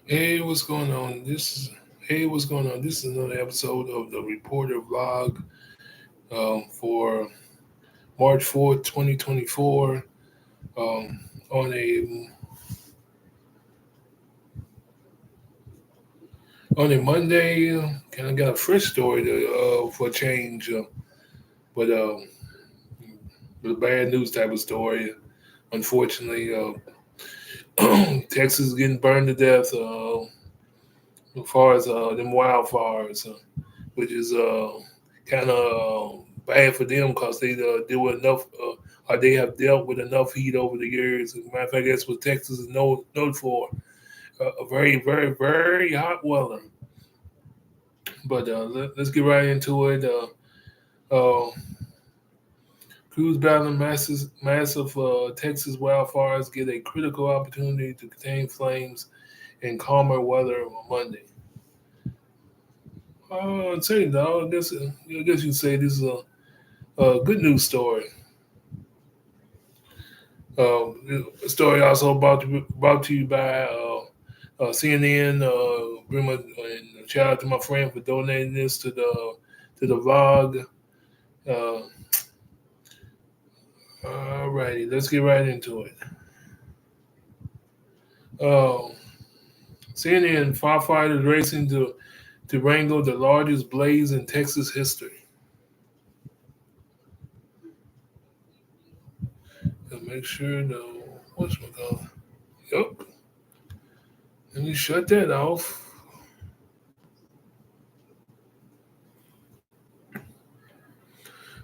Hey, what's going on? What's going on? This is another episode of the Reporter Vlog for March 4th, 2024. Um, on a Monday, kind of got a fresh story for a change, but with a bad news type of story. Unfortunately, Texas is getting burned to death. As far as them wildfires, which is kind of bad for them because they deal with enough, or they have dealt with enough heat over the years. As a matter of fact, that's what Texas is known for, a very, very, very hot weather. But let's get right into it. Crews battling massive Texas wildfires get a critical opportunity to contain flames in calmer weather on Monday. I'd say no. I guess you'd say this is a good news story. The story also brought to you by CNN. And shout out to my friend for donating this to the vlog. Uh, Alrighty, let's get right into it. Uh, CNN firefighters racing to wrangle the largest blaze in Texas history. Make sure the what's my call? Yep. Let me shut that off.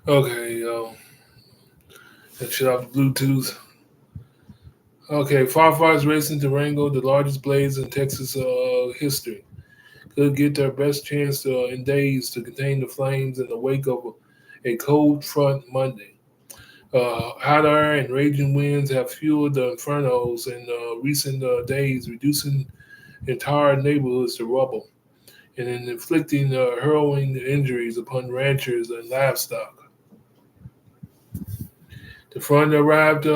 Okay, let's shut off the Bluetooth. Okay, firefighters racing to wrangle the largest blaze in Texas history. Could get their best chance in days to contain the flames in the wake of a cold front Monday. Hot air and raging winds have fueled the infernos in recent days, reducing entire neighborhoods to rubble and inflicting harrowing injuries upon ranchers and livestock. The front arrived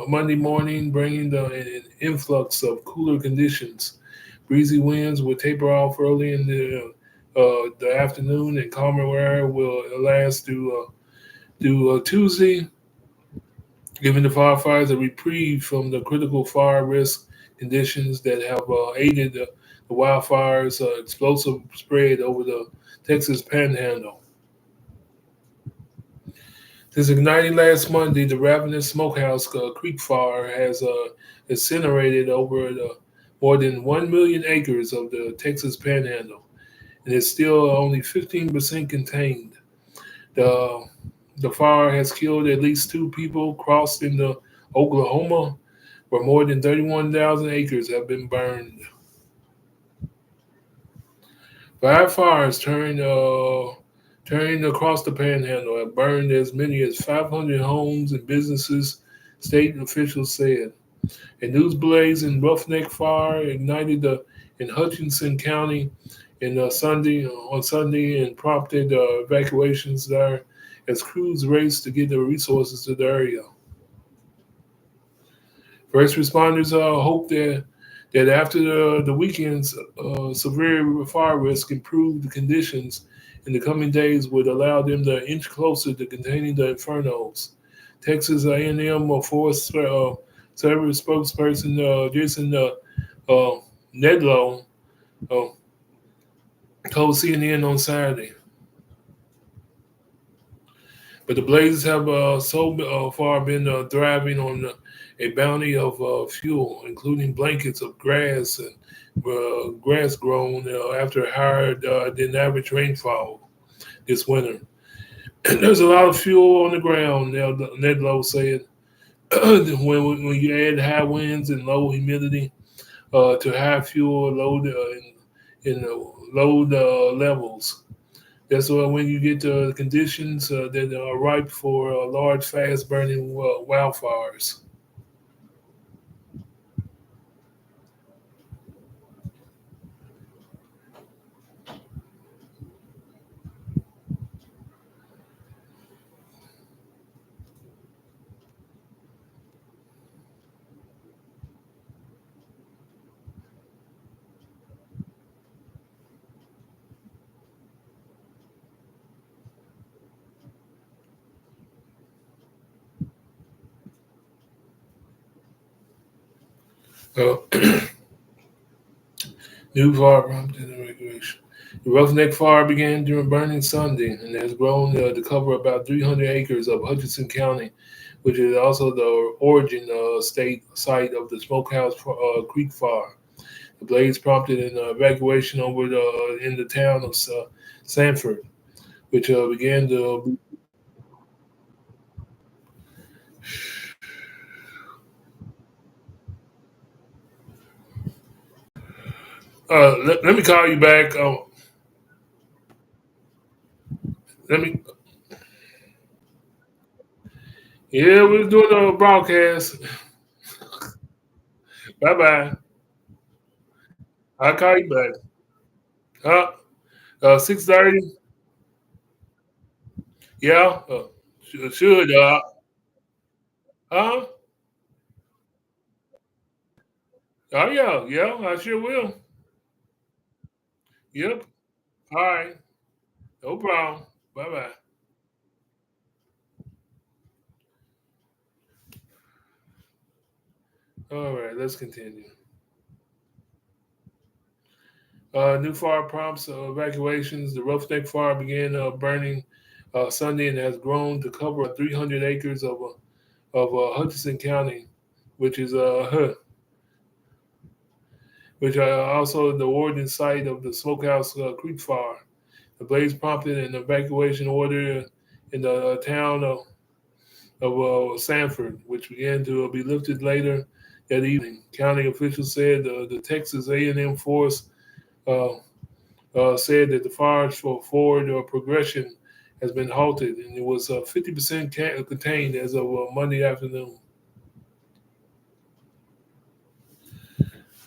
Monday morning, bringing an influx of cooler conditions. Breezy winds will taper off early in the afternoon, and calmer air will last through Tuesday, giving the firefighters a reprieve from the critical fire risk conditions that have aided the wildfires' explosive spread over the Texas Panhandle. Since igniting last Monday, the Ravenous Smokehouse Creek Fire has incinerated over more than 1 million acres of the Texas Panhandle, and is still only 15% contained. The, the fire has killed at least two people, crossed into Oklahoma, where more than 31,000 acres have been burned. Five fires turning across the panhandle have burned as many as 500 homes and businesses, state officials said. A news blaze in Roughneck Fire ignited in Hutchinson County on Sunday and prompted evacuations there as crews raced to get the resources to the area. First responders hope that after the weekend's severe fire risk improved the conditions in the coming days would allow them to inch closer to containing the infernos. Texas A&M Forest Service spokesperson Jason uh, Nedlow uh, told CNN on Saturday. But the blazes have so far been thriving on a bounty of fuel, including blankets of grass and grass grown after higher than average rainfall this winter. And there's a lot of fuel on the ground, Ned Lowe said. When you add high winds and low humidity to high fuel load in load levels, that's why when you get the conditions that are ripe for large, fast-burning wildfires. Uh, New fire prompted the regulation. The roughneck fire began during burning Sunday and has grown to cover about 300 acres of Hutchinson County, which is also the origin state site of the Smokehouse Creek fire. The blaze prompted an evacuation over in the town of Sanford, which began to. Let me call you back. Let me. Yeah, we're doing a broadcast. Bye bye. I'll call you back. 6:30. Yeah. Should. Huh? Oh yeah, yeah. I sure will. Yep. All right. No problem. Bye bye. All right. Let's continue. New fire prompts evacuations. The Roughneck Fire began burning Sunday and has grown to cover 300 acres Hutchinson County, which is which also the origin site of the Smokehouse Creek Fire. The blaze prompted an evacuation order in the town of Sanford, which began to be lifted later that evening. County officials said the Texas A&M force uh, said that the fire for forward progression has been halted, and it was 50% contained as of Monday afternoon.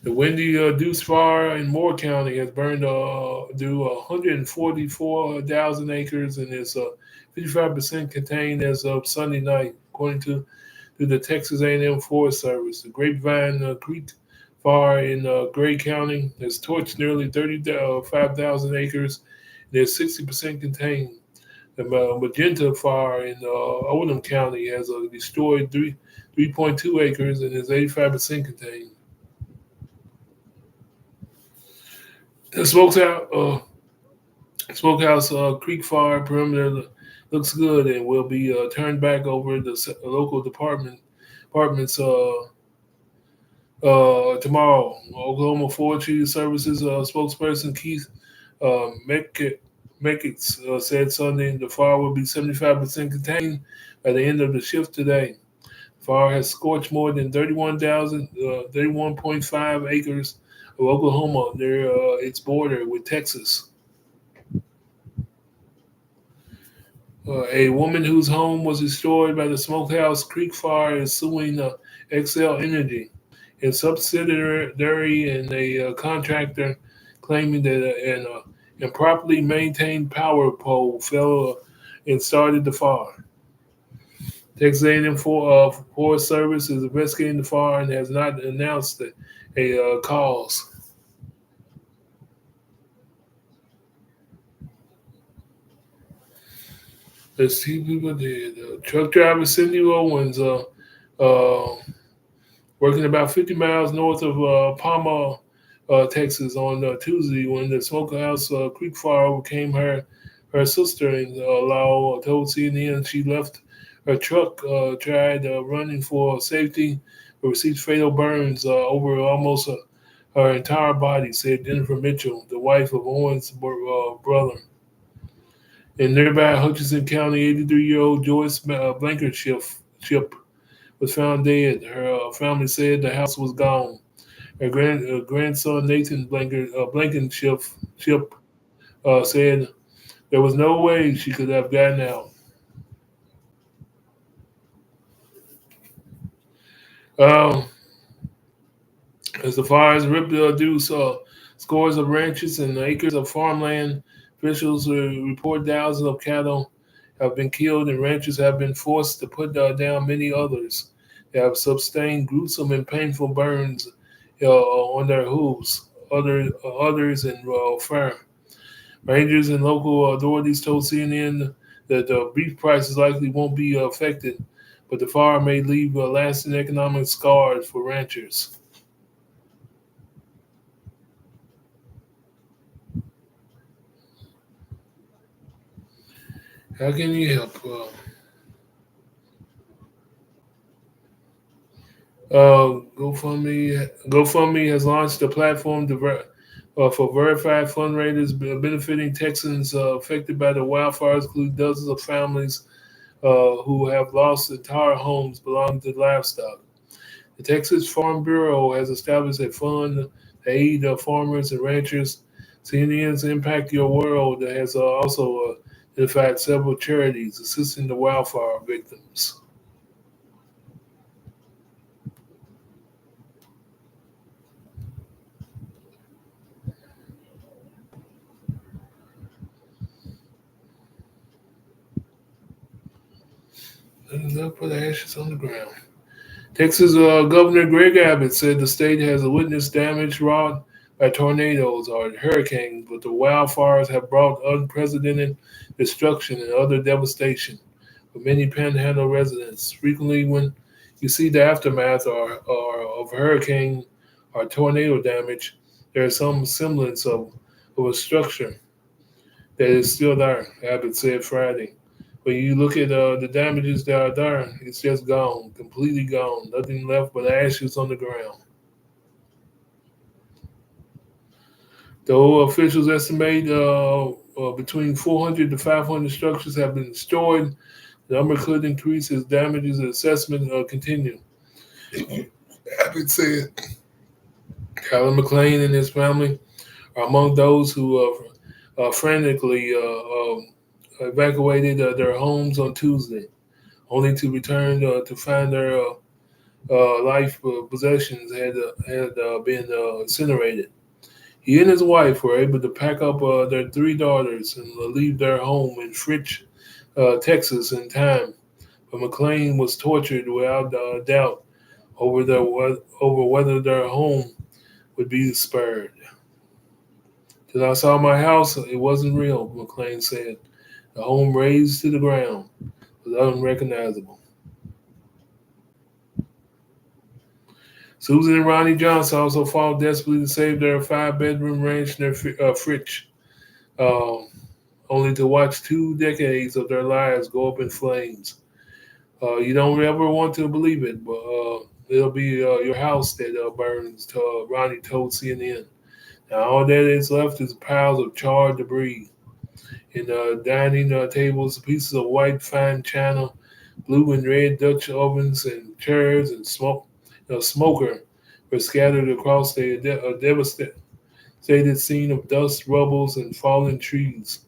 The Windy Deuce Fire in Moore County has burned through 144,000 acres and is 55% contained as of Sunday night, according to the Texas A&M Forest Service. The Grapevine Creek Fire in Gray County has torched nearly 35,000 acres and is 60% contained. The Magenta Fire in Oldham County has destroyed 3.2 acres and is 85% contained. The Smokehouse Creek Fire perimeter looks good and will be turned back over the local departments tomorrow. Oklahoma Forestry Services spokesperson Keith Meckitz said Sunday the fire will be 75% contained by the end of the shift today. The fire has scorched more than 31.5 acres of Oklahoma near its border with Texas. A woman whose home was destroyed by the Smokehouse Creek fire is suing Xcel Energy, a subsidiary and a contractor, claiming that an improperly maintained power pole fell and started the fire. Texas A&M Forest Service is investigating the fire and has not announced a cause. Let's see people did. Truck driver Cindy Owens uh, working about 50 miles north of Palma, Texas on Tuesday when the Smokehouse Creek fire overcame her sister-in-law told CNN she left her truck, tried running for safety, but received fatal burns over almost her entire body, said Jennifer Mitchell, the wife of Owens' brother. In nearby Hutchinson County, 83-year-old Joyce Blankenship was found dead. Her family said the house was gone. Her grandson Nathan Blankenship said there was no way she could have gotten out. Um, as the fires ripped through scores of ranches and acres of farmland, officials report thousands of cattle have been killed and ranchers have been forced to put down many others. They have sustained gruesome and painful burns on their hooves. Others in fire. Rangers and local authorities told CNN that beef prices likely won't be affected, but the fire may leave lasting economic scars for ranchers. How can you help? GoFundMe has launched a platform for verified fundraisers benefiting Texans affected by the wildfires, including dozens of families who have lost entire homes belonging to livestock. The Texas Farm Bureau has established a fund to aid farmers and ranchers. CNN's Impact Your World has also identified several charities assisting the wildfire victims. Put the ashes on the ground. Texas Governor Greg Abbott said the state has witnessed damage wrought by tornadoes or hurricanes, but the wildfires have brought unprecedented destruction and other devastation for many panhandle residents. Frequently, when you see the aftermath or of hurricane or tornado damage, there is some semblance of a structure that is still there, Abbott said Friday. When you look at the damages that are there, it's just gone, completely gone. Nothing left but ashes on the ground. Though officials estimate between 400 to 500 structures have been destroyed, the number could increase as damages assessment continue. Abbott said Colin McLean and his family are among those who frantically evacuated their homes on Tuesday, only to return to find their life possessions had been incinerated. He and his wife were able to pack up their three daughters and leave their home in Fritch, Texas, in time. But McLean was tortured without doubt over whether their home would be spared. Till I saw my house, it wasn't real, McLean said. The home razed to the ground was unrecognizable. Susan and Ronnie Johnson also fought desperately to save their five-bedroom ranch near Fritch, um, only to watch 2 decades of their lives go up in flames. You don't ever want to believe it, but it'll be your house that burns, Ronnie told CNN. Now, all that is left is piles of charred debris. In dining tables, pieces of white fine china, blue and red Dutch ovens, and chairs and smoker were scattered across the devastated scene of dust, rubbles, and fallen trees.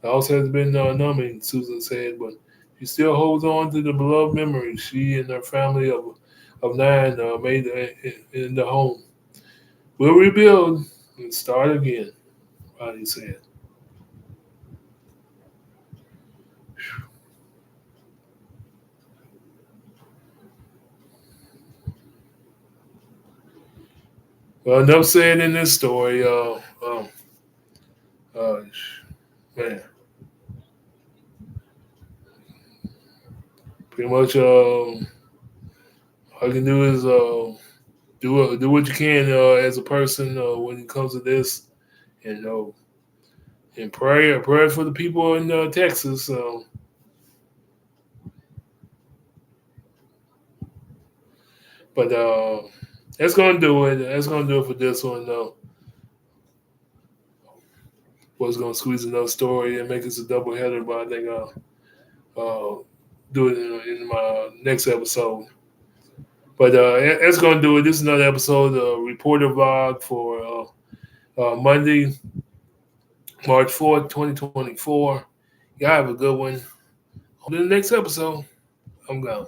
The house has been numbing, Susan said, but she still holds on to the beloved memories she and her family of nine made in the home. We'll rebuild and start again, Ronnie said. Well, enough said in this story. Uh, man, pretty much all you can do is do what you can as a person when it comes to this, and and pray for the people in Texas. But that's gonna do it. That's gonna do it for this one. Was gonna squeeze another story and make this a double header, but I think I'll do it in my next episode. But that's gonna do it. This is another episode of Reporter Vlog for Monday, March 4th, 2024. Y'all have a good one. On to the next episode. I'm gone.